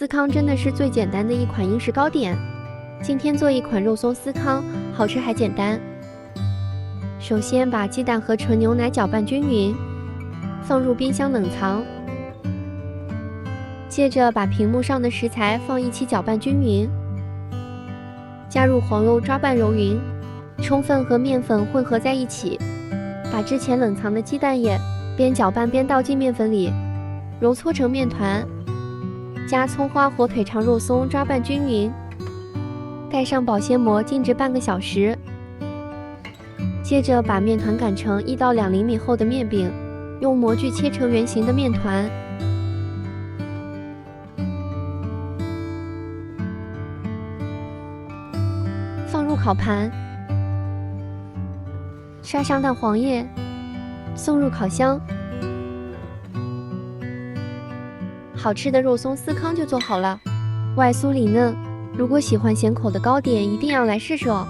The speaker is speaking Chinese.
司康真的是最简单的一款英式糕点。今天做一款肉松司康，好吃还简单。首先把鸡蛋和纯牛奶搅拌均匀，放入冰箱冷藏。接着把屏幕上的食材放一起搅拌均匀，加入黄油抓拌揉匀，充分和面粉混合在一起。把之前冷藏的鸡蛋液边搅拌边倒进面粉里，揉搓成面团。加葱花、火腿肠、肉松抓拌均匀，盖上保鲜膜静置半个小时。接着把面团擀成1到2厘米厚的面饼，用模具切成圆形的面团。放入烤盘，刷上蛋黄液，送入烤箱。好吃的肉松司康就做好了，外酥里嫩。如果喜欢咸口的糕点，一定要来试试哦。